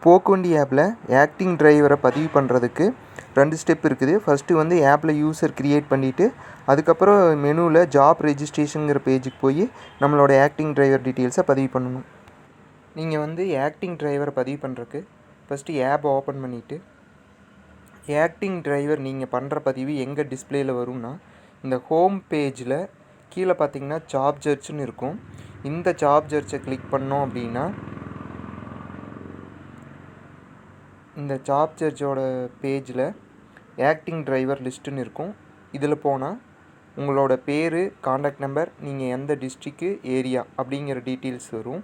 போக்குவண்டி ஆப்பில் ஆக்டிங் டிரைவரை பதிவு பண்ணுறதுக்கு 2 ஸ்டெப் இருக்குது. ஃபஸ்ட்டு வந்து ஆப்பில் யூசர் க்ரியேட் பண்ணிவிட்டு அதுக்கப்புறம் மெனுவில் ஜாப் ரெஜிஸ்ட்ரேஷனுங்கிற பேஜுக்கு போய் நம்மளோட ஆக்டிங் டிரைவர் டீட்டெயில்ஸை பதிவு பண்ணணும். நீங்கள் வந்து ஆக்டிங் டிரைவரை பதிவு பண்ணுறதுக்கு ஃபஸ்ட்டு ஆப் ஓப்பன் பண்ணிவிட்டு ஆக்டிங் டிரைவர் நீங்கள் பண்ணுற பதிவு எங்கே டிஸ்பிளேயில் வரும்னா இந்த ஹோம் பேஜில் கீழே பார்த்தீங்கன்னா ஜாப் சர்ச்னு இருக்கும். இந்த ஜாப் சர்ச்சை கிளிக் பண்ணோம் அப்படின்னா இந்த ஜாப் சர்ச்சோட பேஜில் ஆக்டிங் டிரைவர் லிஸ்ட்டுன்னு இருக்கும். இதில் போனால் உங்களோட பேர், காண்டாக்ட் நம்பர், நீங்கள் எந்த டிஸ்ட்ரிக்கு, ஏரியா அப்படிங்கிற டீட்டெயில்ஸ் வரும்.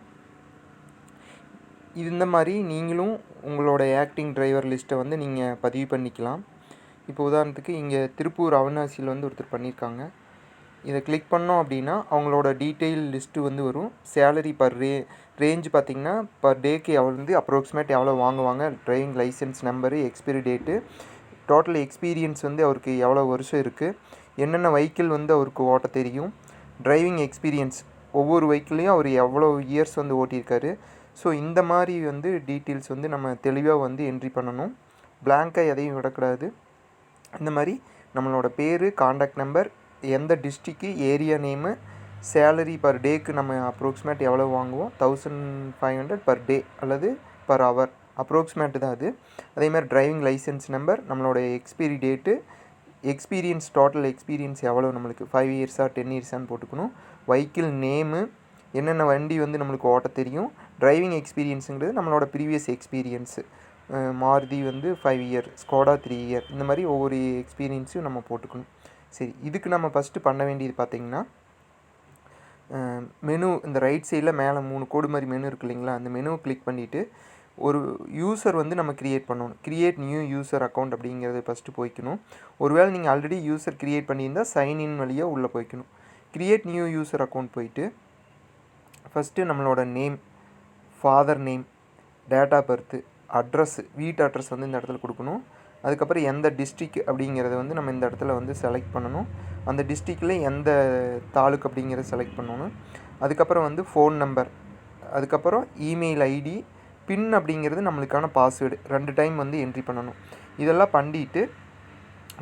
இந்த மாதிரி நீங்களும் உங்களோட ஆக்டிங் டிரைவர் லிஸ்ட்டை வந்து நீங்கள் பதிவு பண்ணிக்கலாம். இப்போ உதாரணத்துக்கு இங்கே திருப்பூர் அவினாசியில் வந்து ஒருத்தர் பண்ணியிருக்காங்க. இதை கிளிக் பண்ணோம் அப்படின்னா அவங்களோட டீட்டெயில் லிஸ்ட்டு வந்து வரும். சேலரி பர் ரேஞ்சு பார்த்திங்கன்னா பர் டேக்கு வந்து அப்ராக்சிமேட் எவ்வளோ வாங்குவாங்க, driving license number, expiry date, total experience வந்து அவருக்கு எவ்வளோ வருஷம் இருக்குது, என்னென்ன வெஹிக்கிள் வந்து அவருக்கு ஓட்ட தெரியும், டிரைவிங் எக்ஸ்பீரியன்ஸ் ஒவ்வொரு வெஹிக்கிள்லேயும் அவர் எவ்வளோ இயர்ஸ் வந்து ஓட்டியிருக்காரு. ஸோ இந்த மாதிரி வந்து டீட்டெயில்ஸ் வந்து நம்ம தெளிவாக வந்து என்ட்ரி பண்ணணும். பிளாங்காக எதையும் விடக்கூடாது. இந்த மாதிரி நம்மளோட பேர், காண்டாக்ட் நம்பர், எந்த டிஸ்ட்ரிக்கு, ஏரியா நேமு, சேலரி பர் டேக்கு நம்ம அப்ராக்சிமேட் எவ்வளோ வாங்குவோம், 1500 பர் டே அல்லது பர் ஹவர், அப்ராக்சிமேட்டு தான் அது. அதேமாதிரி டிரைவிங் லைசன்ஸ் நம்பர், நம்மளோட expiry date, experience, total experience எவ்வளோ நம்மளுக்கு 5 இயர்ஸாக 10 இயர்ஸான்னு போட்டுக்கணும். வெஹிக்கிள் நேமு, என்னென்ன வண்டி வந்து நம்மளுக்கு ஓட்ட தெரியும், டிரைவிங் எக்ஸ்பீரியன்ஸுங்கிறது நம்மளோட ப்ரீவியஸ் எக்ஸ்பீரியன்ஸு, மாருதி வந்து 5 இயர், ஸ்கோடா 3 இயர், இந்த மாதிரி ஒவ்வொரு எக்ஸ்பீரியன்ஸையும் நம்ம போட்டுக்கணும். சரி, இதுக்கு நம்ம ஃபஸ்ட்டு பண்ண வேண்டியது பார்த்திங்கன்னா மெனு இந்த ரைட் சைடில் மேலே 3 கோடு மாதிரி மெனு இருக்குது இல்லைங்களா, அந்த மெனுவை கிளிக் பண்ணிவிட்டு ஒரு யூசர் வந்து நம்ம க்ரியேட் பண்ணணும். க்ரியேட் நியூ யூசர் அக்கௌண்ட் அப்படிங்கிறது ஃபஸ்ட்டு போய்க்கணும். ஒருவேளை நீங்கள் ஆல்ரெடி யூசர் க்ரியேட் பண்ணியிருந்தால் சைன்இன் வழியாக உள்ளே போய்க்கணும். க்ரியேட் நியூ யூசர் அக்கௌண்ட் போயிட்டு ஃபஸ்ட்டு நம்மளோட name, father name, date of birth, address, வீட்டு அட்ரஸ் வந்து இந்த இடத்துல கொடுக்கணும். அதுக்கப்புறம் எந்த டிஸ்ட்ரிக் அப்படிங்கிறத வந்து நம்ம இந்த இடத்துல வந்து செலக்ட் பண்ணணும். அந்த டிஸ்ட்ரிக்டில் எந்த தாலுக்கு அப்படிங்கிறத செலக்ட் பண்ணணும். அதுக்கப்புறம் வந்து ஃபோன் நம்பர், அதுக்கப்புறம் இமெயில் ஐடி, பின் அப்படிங்கிறது நம்மளுக்கான பாஸ்வேர்டு 2 டைம் வந்து என்ட்ரி பண்ணணும். இதெல்லாம் பண்ணிவிட்டு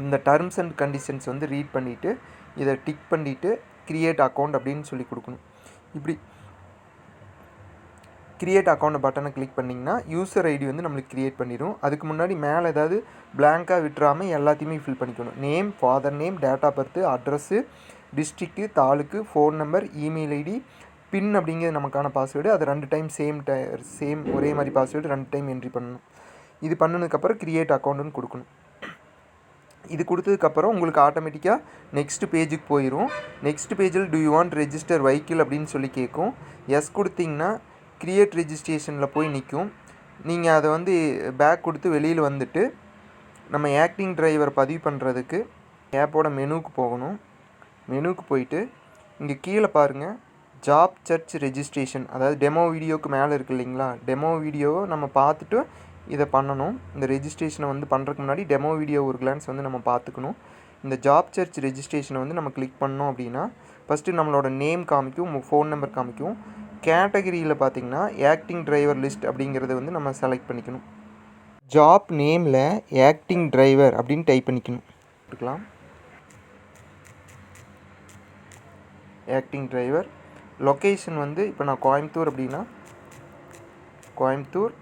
இந்த டர்ம்ஸ் அண்ட் கண்டிஷன்ஸ் வந்து ரீட் பண்ணிவிட்டு இதை டிக் பண்ணிவிட்டு க்ரியேட் அக்கௌண்ட் அப்படின்னு சொல்லி கொடுக்கணும். இப்படி க்ரியேட் அக்கௌண்ட் பட்டனை கிளிக் பண்ணிங்கன்னா யூசர் ஐடி வந்து நம்மளுக்கு க்ரியேட் பண்ணிடும். அதுக்கு முன்னாடி மேலே ஏதாவது பிளாங்காக விட்டுறாமல் எல்லாத்தையுமே ஃபில் பண்ணிக்கணும். Name, father name, date of birth, address, district, taluk, phone number, email ID, PIN அப்படிங்கிறது நமக்கான பாஸ்வேர்டு. அது 2 டைம் சேம் ஒரே மாதிரி பாஸ்வேர்டு 2 டைம் என்ட்ரி பண்ணணும். இது பண்ணதுக்கப்புறம் க்ரியேட் அக்கௌண்ட்டுன்னு கொடுக்கணும். இது கொடுத்ததுக்கப்புறம் உங்களுக்கு ஆட்டோமேட்டிக்காக நெக்ஸ்ட் பேஜுக்கு போயிடும். நெக்ஸ்ட் பேஜில் to you want register vehicle அப்படின்னு சொல்லி கேட்கும். எஸ் கொடுத்திங்கன்னா க்ரியேட் ரெஜிஸ்ட்ரேஷனில் போய் நிற்கும். நீங்கள் அதை வந்து பேக் கொடுத்து வெளியில் வந்துட்டு நம்ம ஆக்டிங் டிரைவர் பதிவு பண்ணுறதுக்கு ஆப்போட மெனுவுக்கு போகணும். மெனுவுக்கு போயிட்டு இங்கே கீழே பாருங்கள் ஜாப் சர்ச் ரெஜிஸ்ட்ரேஷன், அதாவது டெமோ வீடியோவுக்கு மேலே இருக்குது இல்லைங்களா, டெமோ வீடியோவை நம்ம பார்த்துட்டு இதை பண்ணணும். இந்த ரெஜிஸ்ட்ரேஷனை வந்து பண்ணுறதுக்கு முன்னாடி டெமோ வீடியோ ஒரு கிளான்ஸ் வந்து நம்ம பார்த்துக்கணும். இந்த ஜாப் சர்ச் ரெஜிஸ்ட்ரேஷனை வந்து நம்ம கிளிக் பண்ணோம் அப்படின்னா ஃபஸ்ட்டு நம்மளோட நேம் காமிக்கும், ஃபோன் நம்பர் காமிக்கும். கேட்டகரியில் பார்த்திங்கன்னா ஆக்டிங் டிரைவர் லிஸ்ட் அப்படிங்கிறத வந்து நம்ம செலக்ட் பண்ணிக்கணும். ஜாப் நேமில் ஆக்டிங் டிரைவர் அப்படின்னு டைப் பண்ணிக்கணும். இருக்கலாம் ஆக்டிங் டிரைவர். லொக்கேஷன் வந்து இப்போ நான் கோயம்புத்தூர் அப்படின்னா கோயம்புத்தூர்,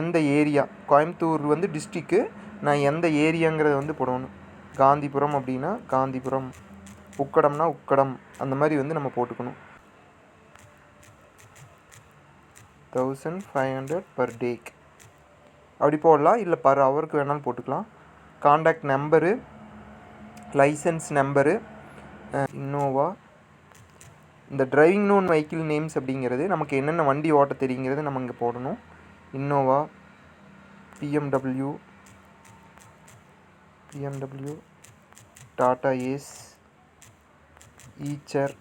எந்த ஏரியா, கோயம்புத்தூர் வந்து டிஸ்ட்ரிக்கு, நான் எந்த ஏரியாங்கிறத வந்து போடணும். காந்திபுரம் அப்படின்னா காந்திபுரம், உக்கடம்னா உக்கடம், அந்த மாதிரி வந்து நம்ம போட்டுக்கணும். 1500 பர் டேக்கு அப்படி போடலாம், இல்லை பர் ஹவருக்கு வேணாலும் போட்டுக்கலாம். Contact number, license number, Innova, இந்த டிரைவிங் நோன் வெஹிக்கிள் நேம்ஸ் அப்படிங்கிறது நமக்கு என்னென்ன வண்டி ஓட்ட தெரியுங்கிறது நம்ம இங்கே போடணும். Innova, BMW, Tata Ace, Eicher.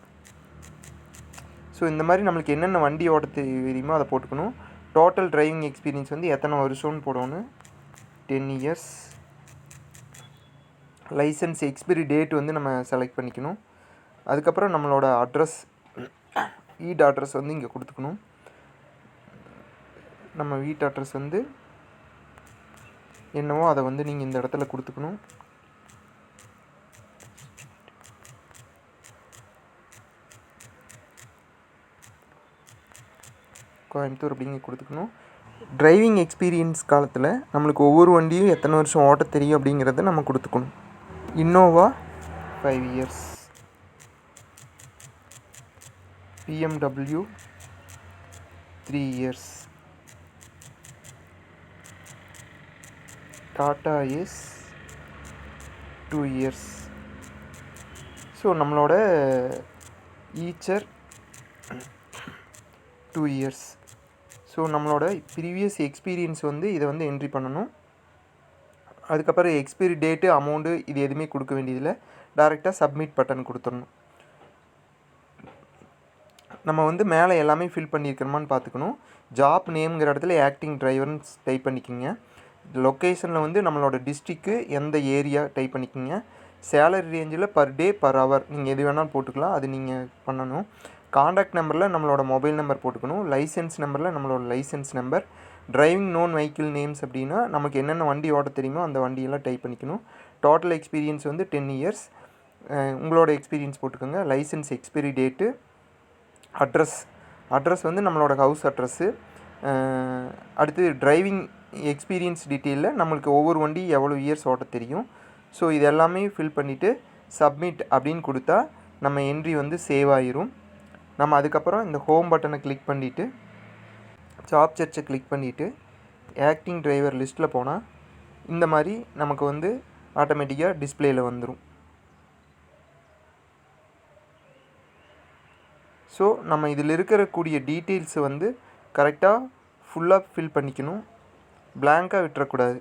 So இந்த மாதிரி நம்மளுக்கு என்னென்ன வண்டி ஓட்ட தெரியுமோ அதை போட்டுக்கணும். டோட்டல் டிரைவிங் எக்ஸ்பீரியன்ஸ் வந்து எத்தனை வருஷம்னு போடணும், 10 இயர்ஸ். லைசன்ஸ் எக்ஸ்பிரி டேட் வந்து நம்ம செலக்ட் பண்ணிக்கணும். அதுக்கப்புறம் நம்மளோட அட்ரஸ், அட்ரஸ் வந்து இங்கே கொடுத்துக்கணும். நம்ம வீட்டு அட்ரஸ் வந்து என்னவோ அதை வந்து நீங்கள் இந்த இடத்துல கொடுத்துக்கணும். கோயம்புத்தூர் அப்படிங்க கொடுத்துக்கணும். டிரைவிங் எக்ஸ்பீரியன்ஸ் காலத்தில் நம்மளுக்கு ஒவ்வொரு வண்டியும் எத்தனை வருஷம் ஓட்ட தெரியும் அப்படிங்கிறத நம்ம கொடுத்துக்கணும். Innova 5 years, BMW 3 years, Tata Ace 2 years. So நம்மளோட ஈச்சர் 2 years. ஸோ நம்மளோட ப்ரீவியஸ் எக்ஸ்பீரியன்ஸ் வந்து இதை வந்து என்ட்ரி பண்ணணும். அதுக்கப்புறம் எக்ஸ்பைரி டேட்டு, அமௌண்ட்டு இது எதுவுமே கொடுக்க வேண்டியதில்லை. டைரெக்டாக சப்மிட் பட்டன் கொடுத்துடணும். நம்ம வந்து மேலே எல்லாமே ஃபில் பண்ணியிருக்கிறோமான்னு பார்த்துக்கணும். ஜாப் நேம்ங்கிற இடத்துல ஆக்டிங் டிரைவர்னு டைப் பண்ணிக்கோங்க. லொக்கேஷனில் வந்து நம்மளோட டிஸ்ட்ரிக்கு எந்த ஏரியா டைப் பண்ணிக்கோங்க. சேலரி ரேஞ்சில் பர் டே பர் ஹவர் நீங்கள் எது வேணாலும் போட்டுக்கலாம், அது நீங்கள் பண்ணணும். காண்டாக்ட் நம்பரில் நம்மளோட மொபைல் நம்பர் போட்டுக்கணும். லைசன்ஸ் நம்பரில் நம்மளோட license number. Driving known vehicle names அப்படின்னா நமக்கு என்னென்ன வண்டி ஓட்ட தெரியுமோ அந்த வண்டியெல்லாம் டைப் பண்ணிக்கணும். டோட்டல் எக்ஸ்பீரியன்ஸ் வந்து 10 years. உங்களோட எக்ஸ்பீரியன்ஸ் போட்டுக்கோங்க. லைசன்ஸ் எக்ஸ்பைரி டேட்டு, அட்ரஸ் வந்து நம்மளோட ஹவுஸ் அட்ரஸ்ஸு. அடுத்து டிரைவிங் எக்ஸ்பீரியன்ஸ் டீட்டெயிலில் நம்மளுக்கு ஒவ்வொரு வண்டி எவ்வளோ இயர்ஸ் ஓட்ட தெரியும். ஸோ இது எல்லாமே ஃபில் பண்ணிவிட்டு சப்மிட் அப்படின்னு கொடுத்தா நம்ம என்ட்ரி வந்து சேவ் ஆகிரும். நம்ம அதுக்கப்புறம் இந்த ஹோம் பட்டனை கிளிக் பண்ணிவிட்டு ஜாப் சர்ச்சை கிளிக் பண்ணிவிட்டு ஆக்டிங் டிரைவர் லிஸ்ட்டில் போனால் இந்த மாதிரி நமக்கு வந்து ஆட்டோமேட்டிக்காக டிஸ்பிளேயில் வந்துடும். ஸோ நம்ம இதில் இருக்கக்கூடிய டீட்டெயில்ஸை வந்து கரெக்டாக ஃபுல்லாக ஃபில் பண்ணிக்கணும். பிளாங்காக விட்டுறக்கூடாது.